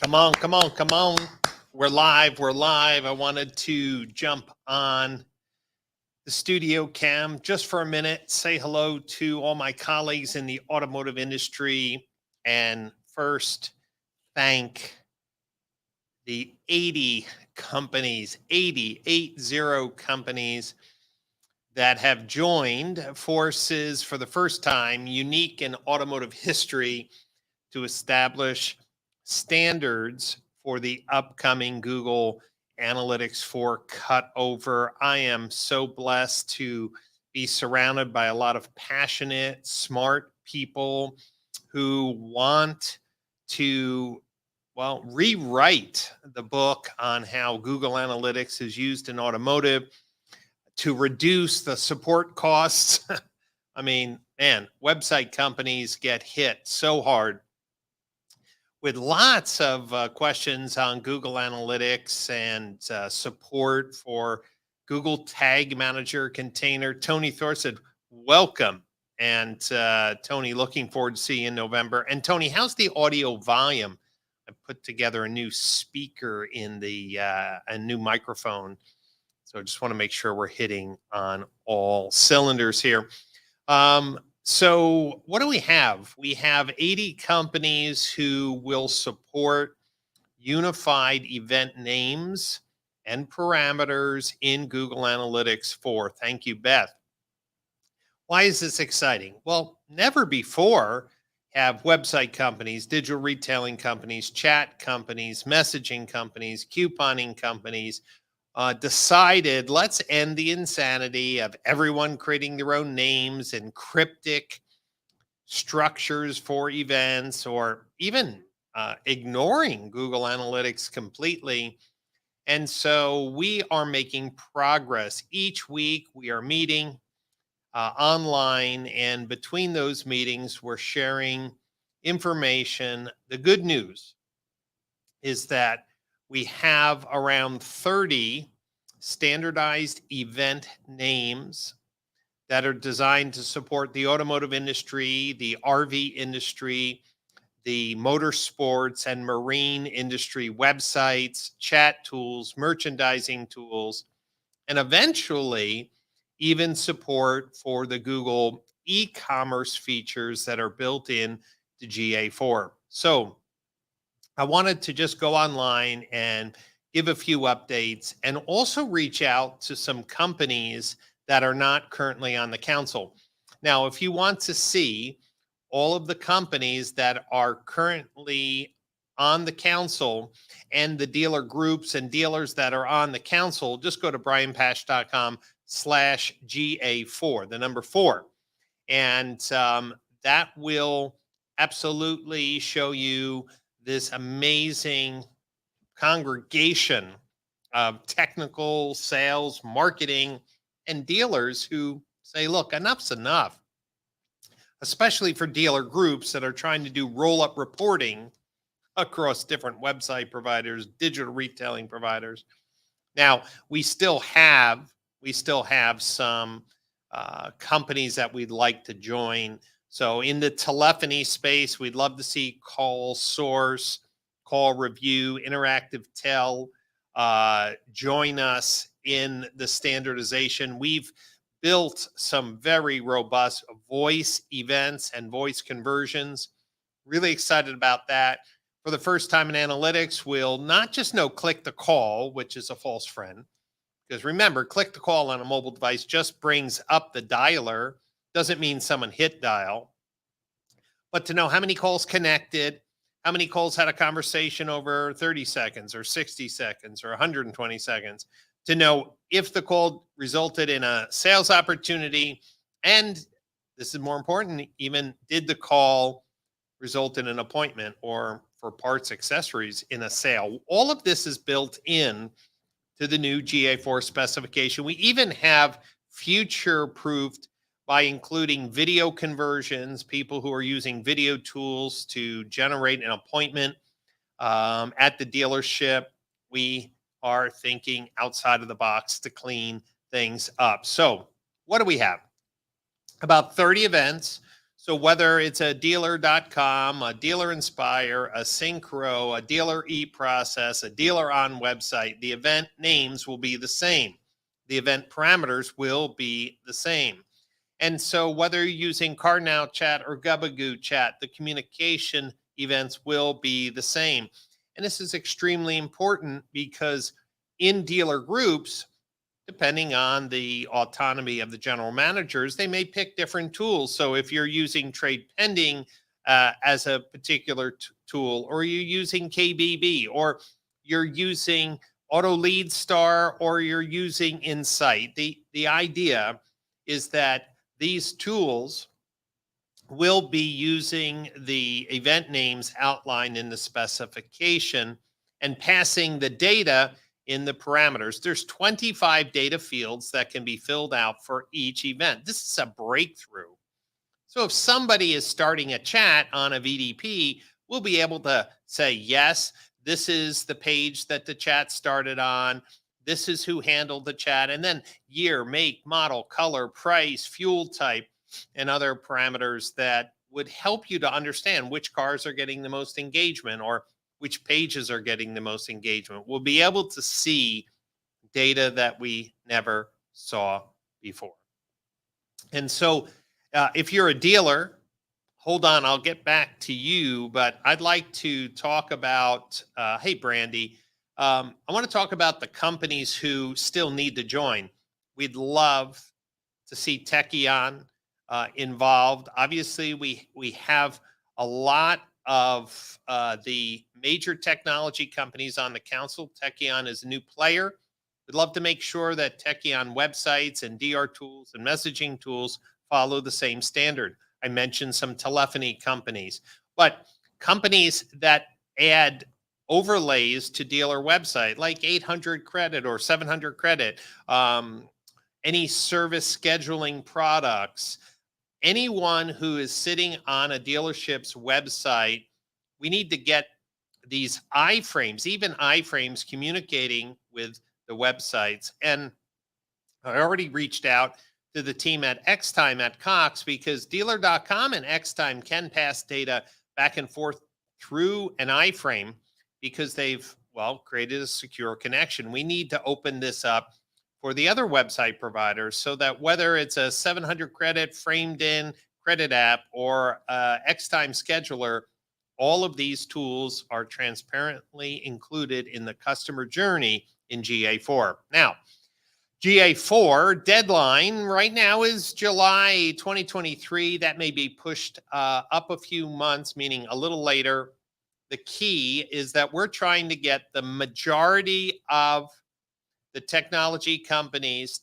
Come on, come on, come on. We're live. We're live. I wanted to jump on the studio cam just for a minute, say hello to all my colleagues in the automotive industry, and first thank the 80 companies, 80 companies that have joined forces for the first time, unique in automotive history, to establish standards for the upcoming Google Analytics 4 cutover. I am so blessed to be surrounded by a lot of passionate, smart people who want to, well, rewrite the book on how Google Analytics is used in automotive to reduce the support costs. I mean, man, website companies get hit so hard with lots of questions on Google Analytics and support for Google Tag Manager container. Tony Thor said, welcome. And Tony, looking forward to seeing you in November. And Tony, how's the audio volume? I put together a new speaker in the a new microphone. So I just want to make sure we're hitting on all cylinders here. So what do we have? We have 80 companies who will support unified event names and parameters in Google Analytics 4. Thank you, Beth. Why is this exciting? Well, never before have website companies, digital retailing companies, chat companies, messaging companies, couponing companies, decided let's end the insanity of everyone creating their own names and cryptic structures for events, or even ignoring Google Analytics completely. And so we are making progress. Each week we are meeting online, and between those meetings, we're sharing information. The good news is that we have around 30 standardized event names that are designed to support the automotive industry, the RV industry, the motorsports and marine industry websites, chat tools, merchandising tools, and eventually even support for the Google e-commerce features that are built in to GA4. So I wanted to just go online and give a few updates and also reach out to some companies that are not currently on the council. Now, if you want to see all of the companies that are currently on the council and the dealer groups and dealers that are on the council, just go to brianpash.com/GA4, the number 4. And that will absolutely show you this amazing congregation of technical, sales, marketing, and dealers who say, look, enough's enough, especially for dealer groups that are trying to do roll-up reporting across different website providers, digital retailing providers. Now, we still have some companies that we'd like to join. So in the telephony space, we'd love to see Call Source, Call Review, Interactive Tel join us in the standardization. We've built some very robust voice events and voice conversions. Really excited about that. For the first time in analytics, we'll not just know click the call, which is a false friend, because remember, click the call on a mobile device just brings up the dialer, doesn't mean someone hit dial. But to know how many calls connected, how many calls had a conversation over 30 seconds or 60 seconds or 120 seconds, to know if the call resulted in a sales opportunity, and this is more important, even did the call result in an appointment or for parts accessories in a sale. All of this is built in to the new GA4 specification. We even have future-proofed by including video conversions, people who are using video tools to generate an appointment at the dealership. We are thinking outside of the box to clean things up. So what do we have? About 30 events So whether it's a dealer.com, a dealer inspire, a synchro, a dealer e-process, a dealer on website, the event names will be the same. The event parameters will be the same. And so whether you're using CarNow chat or Gubagoo chat, the communication events will be the same. And this is extremely important because in dealer groups, depending on the autonomy of the general managers, they may pick different tools. So if you're using trade pending as a particular tool, or you're using KBB, or you're using Auto Lead Star, or you're using Insight, the idea is that these tools will be using the event names outlined in the specification and passing the data in the parameters. There's 25 data fields that can be filled out for each event. This is a breakthrough. So if somebody is starting a chat on a VDP, we'll be able to say, yes, this is the page that the chat started on. This is who handled the chat. And then year, make, model, color, price, fuel type, and other parameters that would help you to understand which cars are getting the most engagement or which pages are getting the most engagement. We'll be able to see data that we never saw before. And so if you're a dealer, hold on, I'll get back to you, but I'd like to talk about, hey, Brandy, I want to talk about the companies who still need to join. We'd love to see Techion involved. Obviously, we have a lot of the major technology companies on the council. Techion is a new player. We'd love to make sure that Techion websites and DR tools and messaging tools follow the same standard. I mentioned some telephony companies, but companies that add overlays to dealer website like 800 credit or 700 credit, any service scheduling products, anyone who is sitting on a dealership's website, we need to get these IFrames, even IFrames communicating with the websites. And I already reached out to the team at Xtime at Cox because dealer.com and Xtime can pass data back and forth through an iframe because they've, well, created a secure connection. We need to open this up for the other website providers so that whether it's a 700 credit framed in credit app or Xtime scheduler, all of these tools are transparently included in the customer journey in GA4. Now, GA4 deadline right now is July 2023. That may be pushed up a few months, meaning a little later. The key is that we're trying to get the majority of the technology companies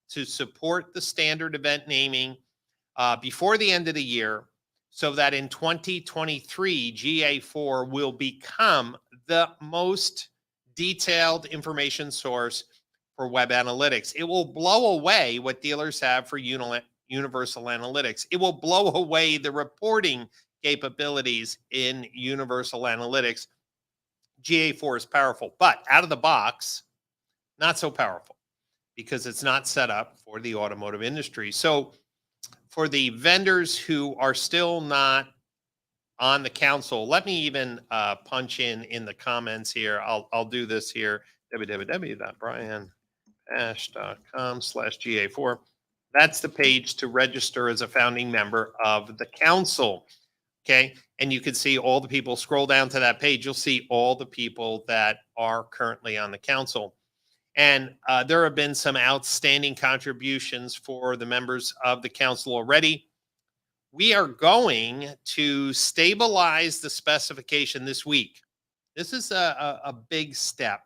to support the standard event naming before the end of the year, so that in 2023, GA4 will become the most detailed information source for web analytics. It will blow away what dealers have for universal analytics. It will blow away the reporting capabilities in universal analytics. GA4 is powerful, but out of the box, not so powerful because it's not set up for the automotive industry. So for the vendors who are still not on the council, let me even punch in the comments here. I'll do this here, www.brianash.com/GA4. That's the page to register as a founding member of the council. Okay. And you can see all the people, scroll down to that page. You'll see all the people that are currently on the council. And there have been some outstanding contributions for the members of the council already. We are going to stabilize the specification this week. This is a big step.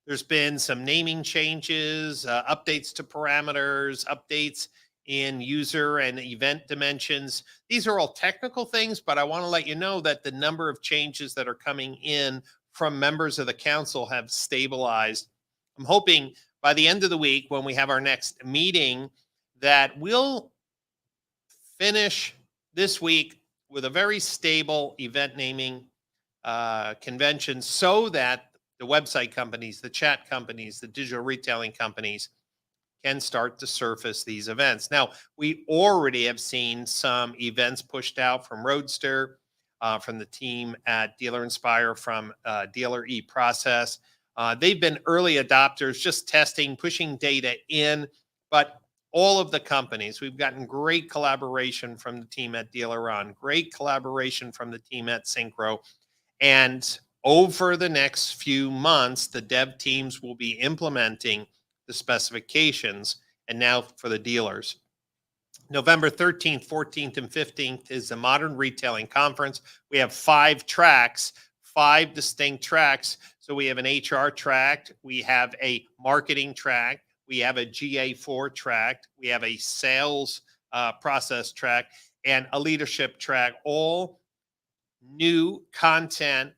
There's been some naming changes, updates to parameters, updates in user and event dimensions. These are all technical things, but I want to let you know that the number of changes that are coming in from members of the council have stabilized. I'm hoping by the end of the week, when we have our next meeting, that we'll finish this week with a very stable event naming convention so that the website companies, the chat companies, the digital retailing companies can start to surface these events. Now, we already have seen some events pushed out from Roadster, from the team at Dealer Inspire, from Dealer eProcess. They've been early adopters, just testing, pushing data in, but all of the companies, we've gotten great collaboration from the team at Dealer Run, great collaboration from the team at Synchro, and over the next few months, the dev teams will be implementing the specifications. And now for the dealers. November 13th, 14th, and 15th is the Modern Retailing Conference. We have 5 tracks, 5 distinct tracks. So we have an HR track, we have a marketing track, we have a GA4 track, we have a sales process track, and a leadership track, all new content.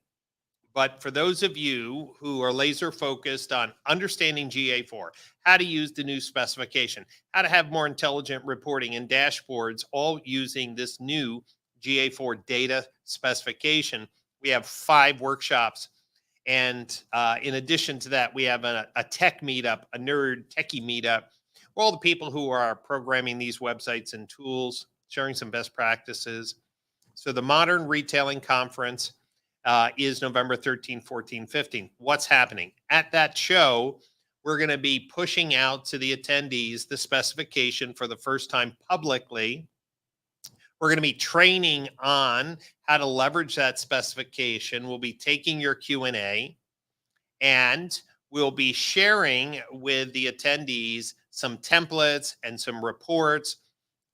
But for those of you who are laser focused on understanding GA4, how to use the new specification, how to have more intelligent reporting and dashboards, all using this new GA4 data specification, we have 5 workshops. And in addition to that, we have a tech meetup, a nerd techie meetup, where all the people who are programming these websites and tools, sharing some best practices. So the Modern Retailing Conference is November 13, 14, 15. What's happening? At that show, we're going to be pushing out to the attendees the specification for the first time publicly. We're going to be training on how to leverage that specification. We'll be taking your Q&A, and we'll be sharing with the attendees some templates and some reports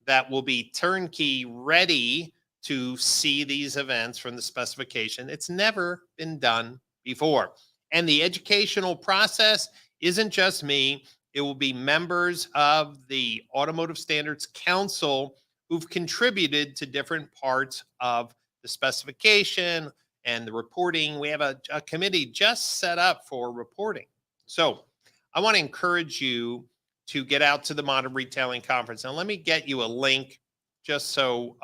that will be turnkey ready to see these events from the specification. It's never been done before. And the educational process isn't just me. It will be members of the Automotive Standards Council who've contributed to different parts of the specification and the reporting. We have a committee just set up for reporting. So I want to encourage you to get out to the Modern Retailing Conference. Now, let me get you a link just so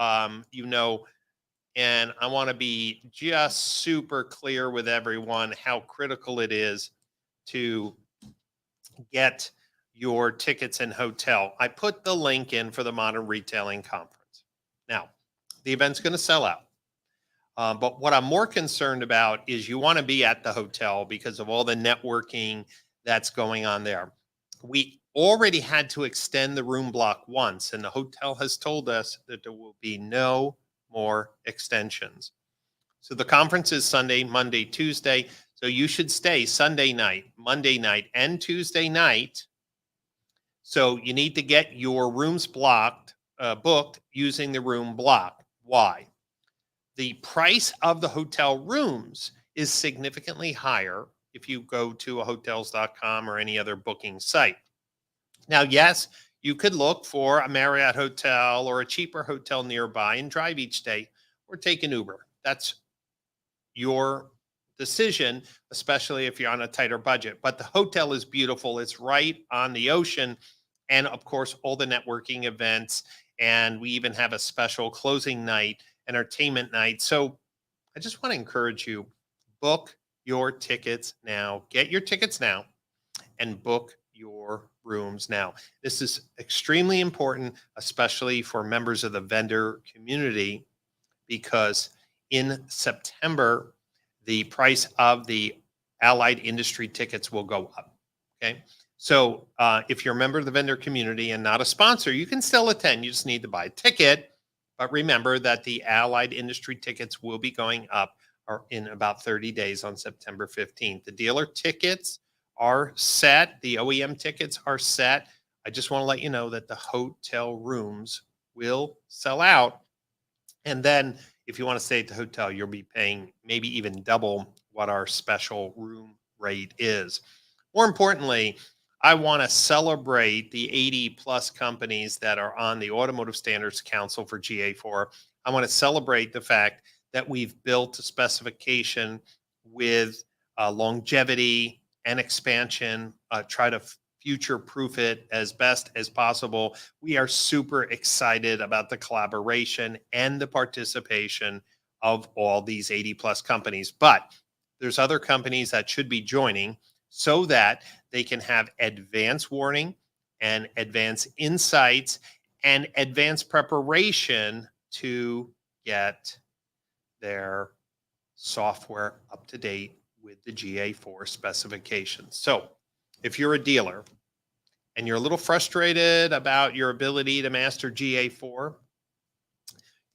you know, and I want to be just super clear with everyone how critical it is to get your tickets and hotel. I put the link in for the Modern Retailing Conference. Now, the event's going to sell out. But what I'm more concerned about is you want to be at the hotel because of all the networking that's going on there. We already had to extend the room block once, and the hotel has told us that there will be no more extensions. So the conference is Sunday, Monday, Tuesday. So you should stay Sunday night, Monday night, and Tuesday night. So you need to get your rooms booked using the room block. Why? The price of the hotel rooms is significantly higher if you go to a hotels.com or any other booking site. Now, yes, you could look for a Marriott hotel or a cheaper hotel nearby and drive each day, or take an Uber. That's your decision, especially if you're on a tighter budget. But the hotel is beautiful. It's right on the ocean. And of course, all the networking events. And we even have a special closing night, entertainment night. So I just want to encourage you, book your tickets now. Get your tickets now and book your rooms now. This is extremely important, especially for members of the vendor community, because in September, the price of the allied industry tickets will go up. Okay. So if you're a member of the vendor community and not a sponsor, you can still attend. You just need to buy a ticket. But remember that the allied industry tickets will be going up in about 30 days on September 15th. The dealer tickets are set. The OEM tickets are set. I just want to let you know that the hotel rooms will sell out. And then if you want to stay at the hotel, you'll be paying maybe even double what our special room rate is. More importantly, I want to celebrate the 80 plus companies that are on the Automotive Standards Council for GA4. I want to celebrate the fact that we've built a specification with longevity and expansion, try to future-proof it as best as possible. We are super excited about the collaboration and the participation of all these 80 plus companies. But there's other companies that should be joining so that they can have advance warning and advanced insights and advanced preparation to get their software up to date with the GA4 specifications. So if you're a dealer and you're a little frustrated about your ability to master GA4,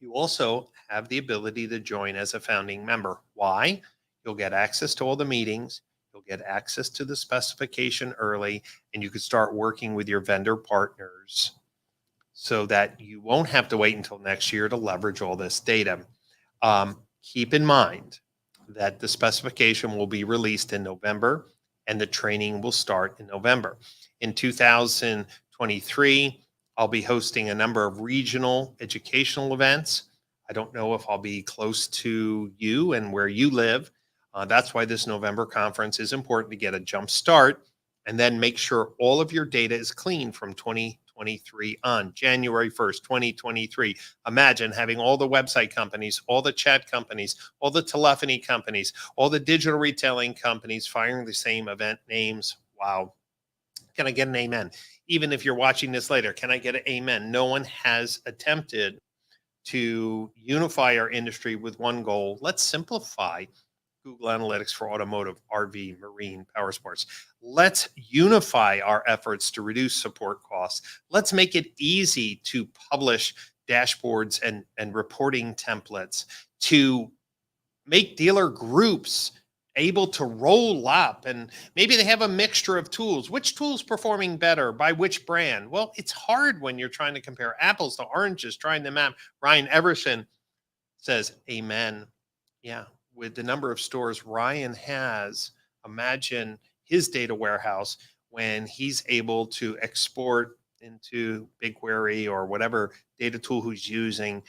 you also have the ability to join as a founding member. Why? You'll get access to all the meetings, you'll get access to the specification early, and you can start working with your vendor partners so that you won't have to wait until next year to leverage all this data. Keep in mind that the specification will be released in November and the training will start in November. In 2023, I'll be hosting a number of regional educational events. I don't know if I'll be close to you and where you live. That's why this November conference is important to get a jump start and then make sure all of your data is clean from 2023 on. January 1st, 2023. Imagine having all the website companies, all the chat companies, all the telephony companies, all the digital retailing companies firing the same event names. Wow. Can I get an amen? Even if you're watching this later, can I get an amen? No one has attempted to unify our industry with one goal. Let's simplify Google Analytics for automotive, RV, marine, power sports. Let's unify our efforts to reduce support costs. Let's make it easy to publish dashboards and reporting templates, to make dealer groups able to roll up, and maybe they have a mixture of tools. Which tool's performing better by which brand? Well, it's hard when you're trying to compare apples to oranges, trying them out. Ryan Everson says, amen. Yeah, with the number of stores Ryan has, imagine his data warehouse when he's able to export into BigQuery or whatever data tool he's using,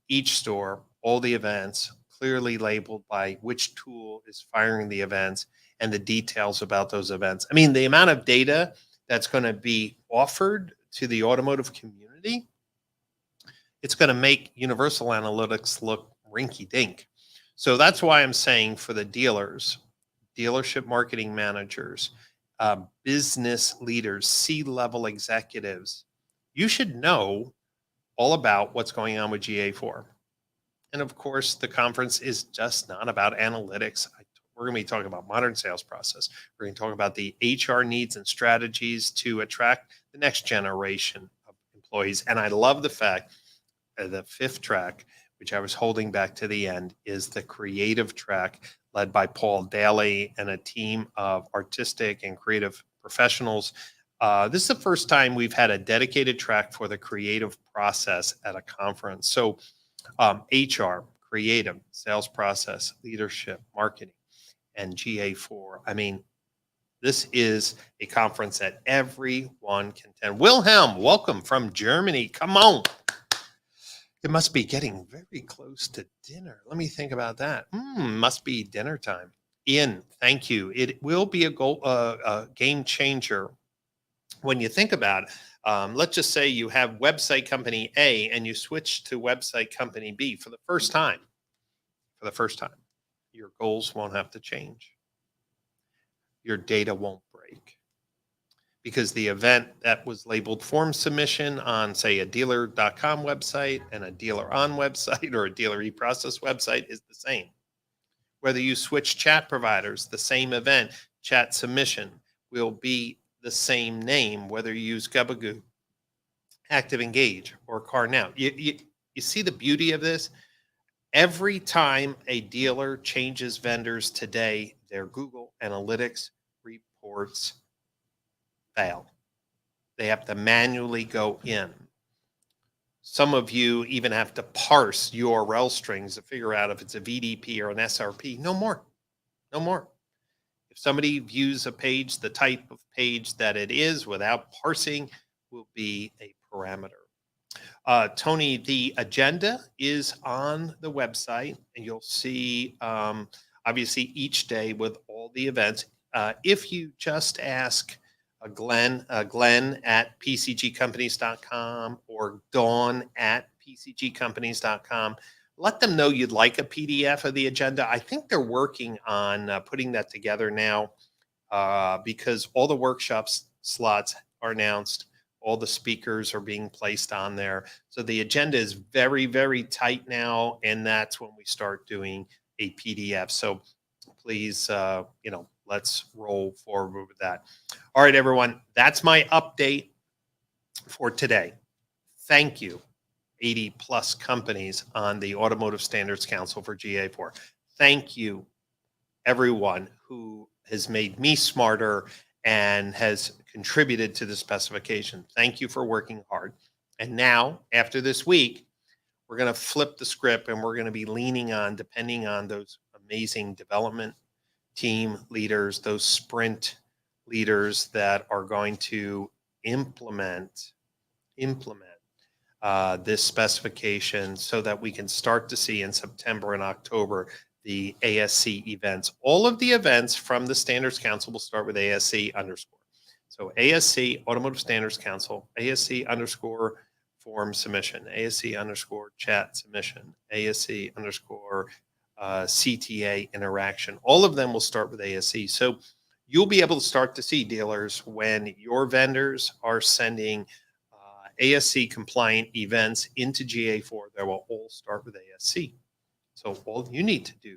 each store, all the events, clearly labeled by which tool is firing the events and the details about those events. I mean, the amount of data that's going to be offered to the automotive community, it's going to make Universal Analytics look rinky-dink. So that's why I'm saying for the dealers, dealership marketing managers, business leaders, C-level executives, you should know all about what's going on with GA4. And of course, the conference is just not about analytics. We're going to be talking about modern sales process. We're going to talk about the HR needs and strategies to attract the next generation of employees. And I love the fact that the fifth track, which I was holding back to the end, is the creative track led by Paul Daly and a team of artistic and creative professionals. This is the first time we've had a dedicated track for the creative process at a conference. So HR, creative, sales process, leadership, marketing, and GA4. I mean, this is a conference that everyone can attend. Wilhelm, welcome from Germany. Come on. It must be getting very close to dinner. Let me think about that. Must be dinner time. Ian, thank you. It will be a game changer when you think about it. Let's just say you have website company A and you switch to website company B for the first time. Your goals won't have to change. Your data won't break. Because the event that was labeled form submission on, say, a dealer.com website and a dealer on website or a dealer e-process website is the same. Whether you switch chat providers, the same event, chat submission will be the same name, whether you use Gubagoo, Active Engage, or CarNow. You see the beauty of this? Every time a dealer changes vendors today, their Google Analytics reports fail. They have to manually go in. Some of you even have to parse URL strings to figure out if it's a VDP or an SRP. No more. If somebody views a page, the type of page that it is without parsing will be a parameter. Tony, the agenda is on the website, and you'll see obviously each day with all the events. If you just ask Glenn at pcgcompanies.com or Dawn at pcgcompanies.com, let them know you'd like a PDF of the agenda. I think they're working on putting that together now because all the workshops slots are announced. All the speakers are being placed on there. So the agenda is very, very tight now. And that's when we start doing a PDF. So please, let's roll forward with that. All right, everyone. That's my update for today. Thank you, 80 plus companies on the Automotive Standards Council for GA4. Thank you, everyone who has made me smarter and has contributed to the specification. Thank you for working hard. And now, after this week, we're going to flip the script and we're going to be leaning on, depending on those amazing development team leaders, those sprint leaders that are going to implement this specification so that we can start to see in September and October the ASC events. All of the events from the Standards Council will start with ASC underscore. So ASC, Automotive Standards Council, ASC underscore form submission, ASC underscore chat submission, ASC underscore CTA interaction. All of them will start with ASC. So you'll be able to start to see, dealers, when your vendors are sending ASC compliant events into GA4, they will all start with ASC. So all you need to do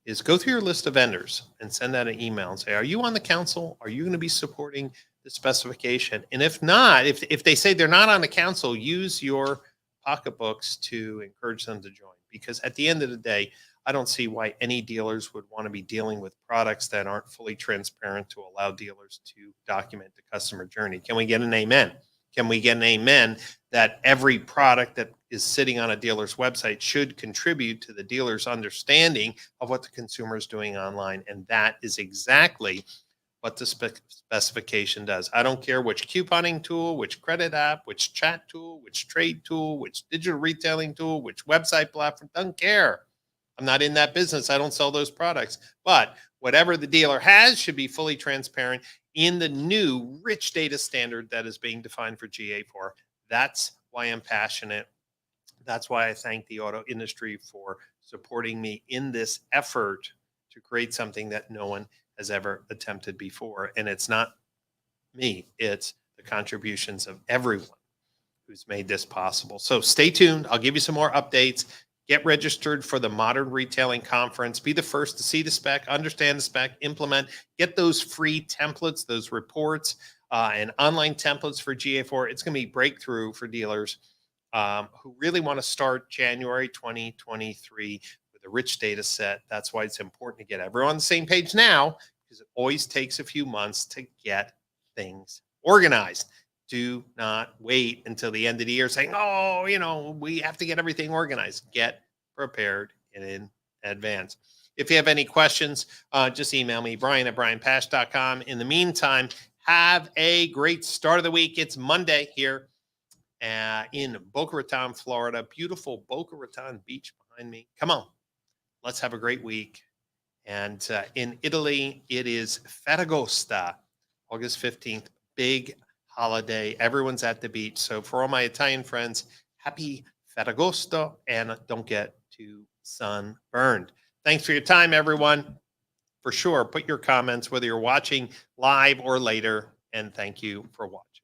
is go through your list of vendors and send out an email and say, are you on the council? Are you going to be supporting the specification? And if not, if they say they're not on the council, use your pocketbooks to encourage them to join. Because at the end of the day, I don't see why any dealers would want to be dealing with products that aren't fully transparent to allow dealers to document the customer journey. Can we get an amen? Can we get an amen that every product that is sitting on a dealer's website should contribute to the dealer's understanding of what the consumer is doing online? And that is exactly what the specification does. I don't care which couponing tool, which credit app, which chat tool, which trade tool, which digital retailing tool, which website platform, doesn't care. I'm not in that business. I don't sell those products. But whatever the dealer has should be fully transparent in the new rich data standard that is being defined for GA4. That's why I'm passionate. That's why I thank the auto industry for supporting me in this effort to create something that no one has ever attempted before. And it's not me, it's the contributions of everyone who's made this possible. So stay tuned. I'll give you some more updates. Get registered for the Modern Retailing Conference. Be the first to see the spec, understand the spec, implement, get those free templates, those reports, and online templates for GA4. It's going to be breakthrough for dealers who really want to start January 2023 with a rich data set. That's why it's important to get everyone on the same page now, because it always takes a few months to get things organized. Do not wait until the end of the year saying, oh, we have to get everything organized. Get prepared in advance. If you have any questions, just email me, brian@brianpash.com. In the meantime, have a great start of the week. It's Monday here in Boca Raton, Florida. Beautiful Boca Raton Beach behind me. Come on, let's have a great week. And in Italy, it is Ferragosto, August 15th. Big holiday. Everyone's at the beach. So for all my Italian friends, happy Ferragosto, and don't get too sunburned. Thanks for your time, everyone. For sure, put your comments, whether you're watching live or later, and thank you for watching.